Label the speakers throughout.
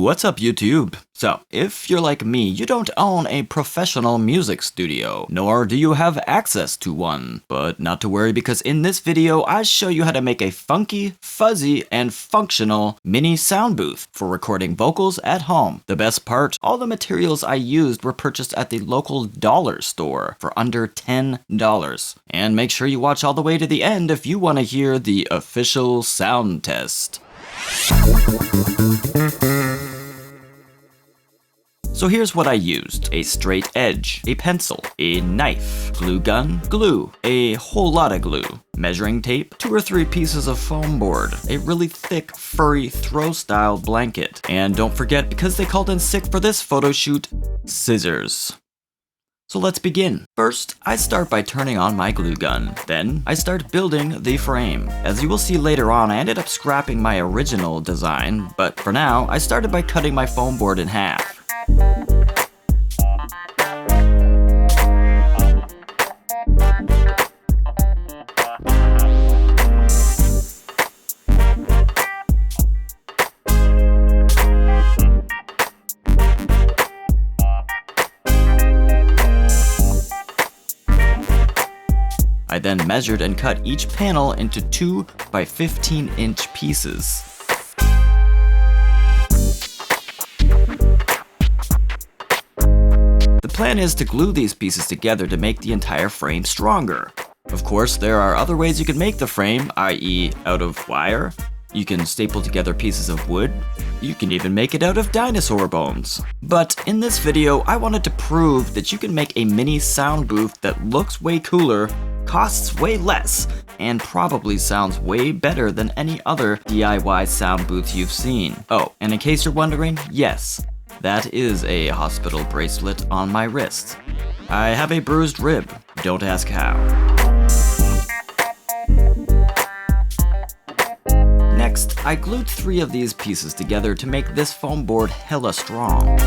Speaker 1: What's up, YouTube? So, if you're like me, you don't own a professional music studio, nor do you have access to one. But not to worry, because in this video, I show you how to make a funky, fuzzy, and functional mini sound booth for recording vocals at home. The best part, all the materials I used were purchased at the local dollar store for under $10. And make sure you watch all the way to the end if you want to hear the official sound test. So here's what I used: a straight edge, a pencil, a knife, glue gun, glue, a whole lot of glue, measuring tape, 2 or 3 pieces of foam board, a really thick, furry throw-style blanket, and don't forget, because they called in sick for this photo shoot, scissors. So let's begin. First, I start by turning on my glue gun. Then, I start building the frame. As you will see later on, I ended up scrapping my original design, but for now, I started by cutting my foam board in half. I then measured and cut each panel into 2 by 15-inch pieces. The plan is to glue these pieces together to make the entire frame stronger. Of course, there are other ways you can make the frame, i.e. out of wire. You can staple together pieces of wood. You can even make it out of dinosaur bones. But in this video, I wanted to prove that you can make a mini sound booth that looks way cooler, costs way less, and probably sounds way better than any other DIY sound booth you've seen. Oh, and in case you're wondering, yes, that is a hospital bracelet on my wrist. I have a bruised rib. Don't ask how. Next, I glued 3 of these pieces together to make this foam board hella strong.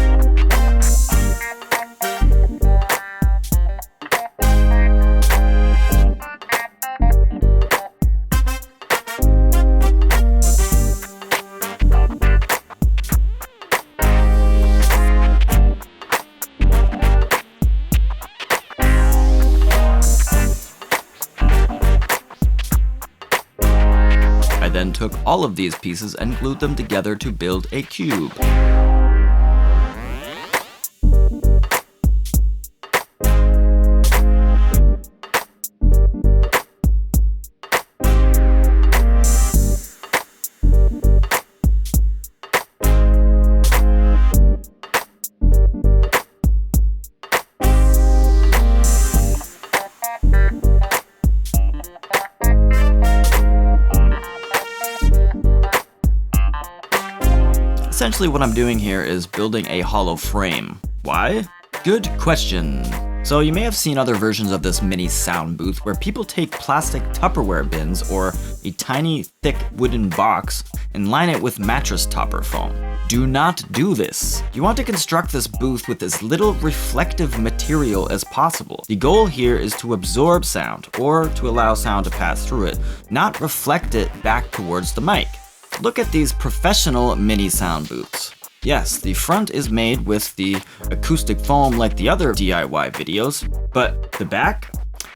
Speaker 1: I then took all of these pieces and glued them together to build a cube. Essentially what I'm doing here is building a hollow frame. Why? Good question. So you may have seen other versions of this mini sound booth where people take plastic Tupperware bins or a tiny thick wooden box and line it with mattress topper foam. Do not do this. You want to construct this booth with as little reflective material as possible. The goal here is to absorb sound, or to allow sound to pass through it, not reflect it back towards the mic. Look at these professional mini sound booths. Yes, the front is made with the acoustic foam like the other DIY videos, but the back?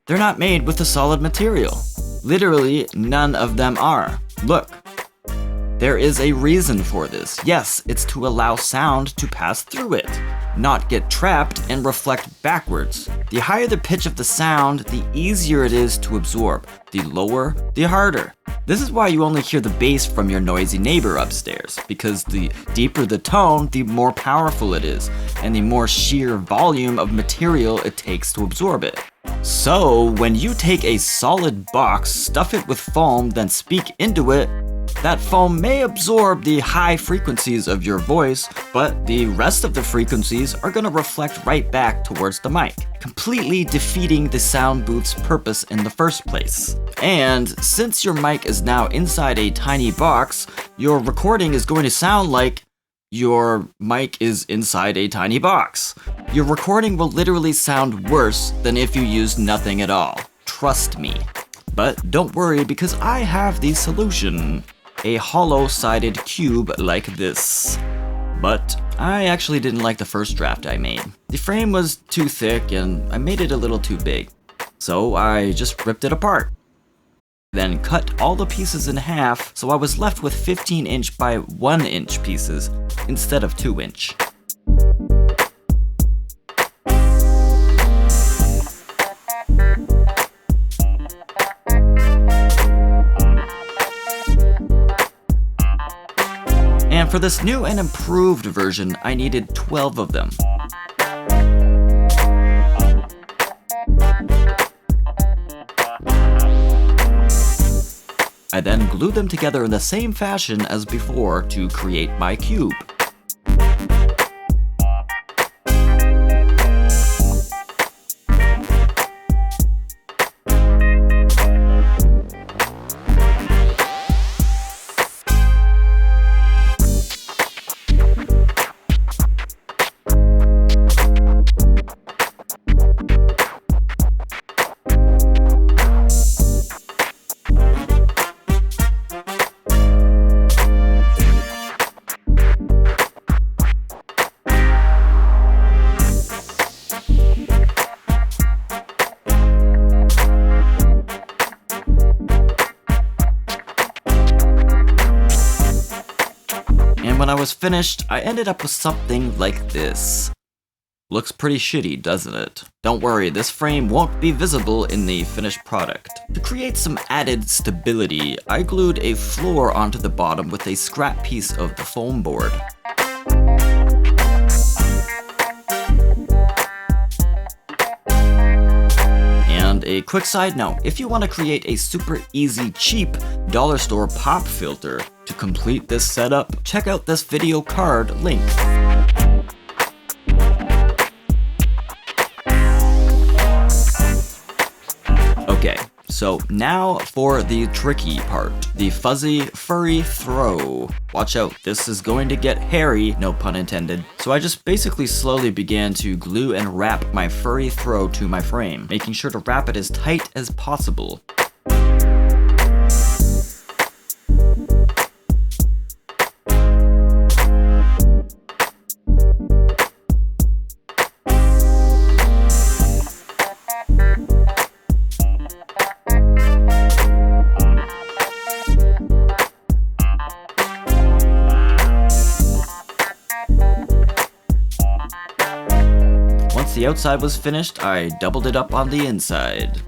Speaker 1: They're not made with the solid material. Literally, none of them are. Look. There is a reason for this. Yes, it's to allow sound to pass through it, not get trapped and reflect backwards. The higher the pitch of the sound, the easier it is to absorb. The lower, the harder. This is why you only hear the bass from your noisy neighbor upstairs, because the deeper the tone, the more powerful it is, and the more sheer volume of material it takes to absorb it. So, when you take a solid box, stuff it with foam, then speak into it, that foam may absorb the high frequencies of your voice, but the rest of the frequencies are going to reflect right back towards the mic, completely defeating the sound booth's purpose in the first place. And since your mic is now inside a tiny box, your recording is going to sound like your mic is inside a tiny box. Your recording will literally sound worse than if you used nothing at all. Trust me. But don't worry, because I have the solution. A hollow-sided cube like this. But I actually didn't like the first draft I made. The frame was too thick and I made it a little too big. So I just ripped it apart. Then cut all the pieces in half, so I was left with 15-inch by 1-inch pieces instead of 2-inch. And for this new and improved version, I needed 12 of them. I then glued them together in the same fashion as before to create my cube. When I was finished, I ended up with something like this. Looks pretty shitty, doesn't it? Don't worry, this frame won't be visible in the finished product. To create some added stability, I glued a floor onto the bottom with a scrap piece of the foam board. And a quick side note, if you want to create a super easy, cheap dollar store pop filter to complete this setup, check out this video card link. Okay, so now for the tricky part, the fuzzy, furry throw. Watch out, this is going to get hairy, no pun intended. So I just basically slowly began to glue and wrap my furry throw to my frame, making sure to wrap it as tight as possible. Once the outside was finished, I doubled it up on the inside.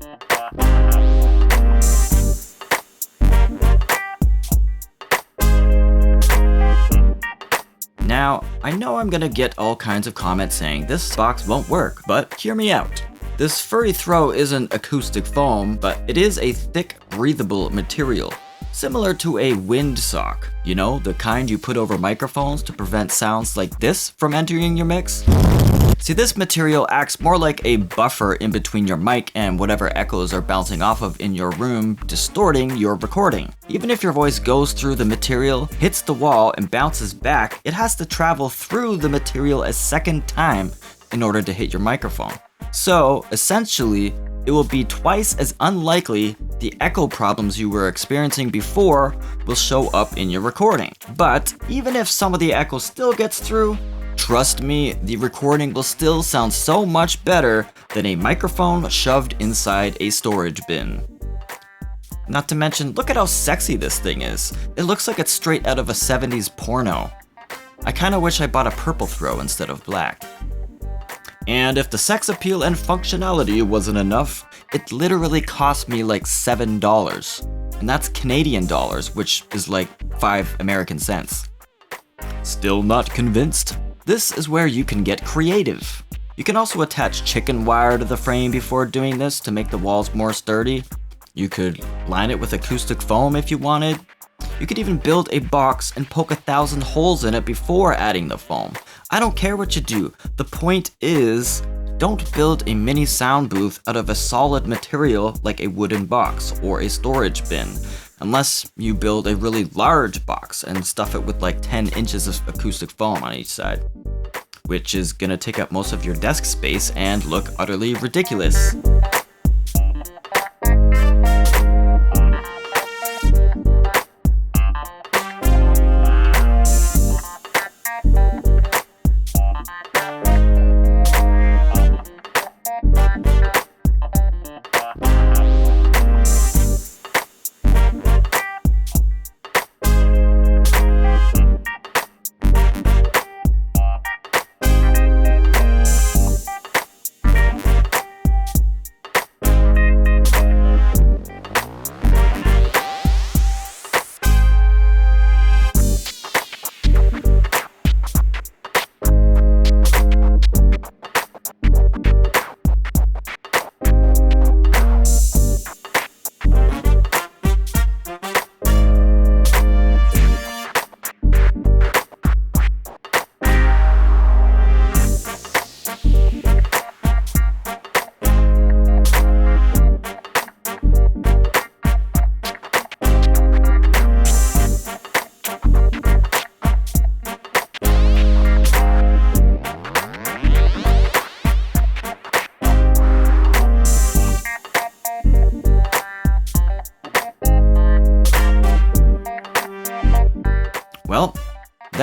Speaker 1: Now, I know I'm gonna get all kinds of comments saying this box won't work, but hear me out. This furry throw isn't acoustic foam, but it is a thick, breathable material. Similar to a wind sock. You know, the kind you put over microphones to prevent sounds like this from entering your mix? See, this material acts more like a buffer in between your mic and whatever echoes are bouncing off of in your room, distorting your recording. Even if your voice goes through the material, hits the wall, and bounces back, it has to travel through the material a second time in order to hit your microphone. So, essentially, it will be twice as unlikely the echo problems you were experiencing before will show up in your recording. But even if some of the echo still gets through, trust me, the recording will still sound so much better than a microphone shoved inside a storage bin. Not to mention, look at how sexy this thing is. It looks like it's straight out of a 70s porno. I kinda wish I bought a purple throw instead of black. And if the sex appeal and functionality wasn't enough, it literally cost me like $7. And that's Canadian dollars, which is like 5 American cents. Still not convinced? This is where you can get creative. You can also attach chicken wire to the frame before doing this to make the walls more sturdy. You could line it with acoustic foam if you wanted. You could even build a box and poke 1,000 holes in it before adding the foam. I don't care what you do. The point is, don't build a mini sound booth out of a solid material like a wooden box or a storage bin, unless you build a really large box and stuff it with like 10 inches of acoustic foam on each side, which is gonna take up most of your desk space and look utterly ridiculous.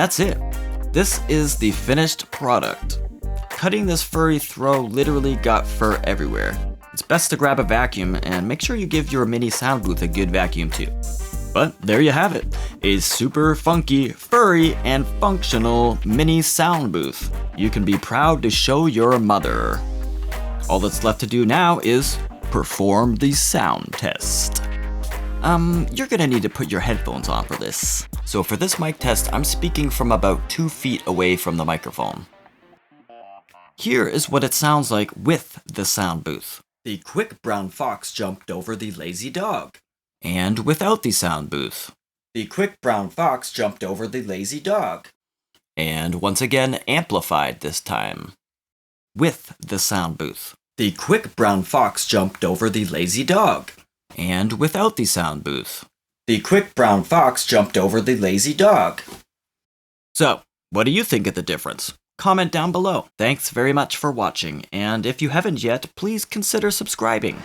Speaker 1: that's it. This is the finished product. Cutting this furry throw literally got fur everywhere. It's best to grab a vacuum and make sure you give your mini sound booth a good vacuum too. But there you have it, a super funky, furry, and functional mini sound booth. You can be proud to show your mother. All that's left to do now is perform the sound test. You're gonna need to put your headphones on for this. So for this mic test, I'm speaking from about 2 feet away from the microphone. Here is what it sounds like with the sound booth. The quick brown fox jumped over the lazy dog. And without the sound booth. The quick brown fox jumped over the lazy dog. And once again, amplified this time. With the sound booth. The quick brown fox jumped over the lazy dog. And without the sound booth. The quick brown fox jumped over the lazy dog. So, what do you think of the difference? Comment down below. Thanks very much for watching, and if you haven't yet, please consider subscribing.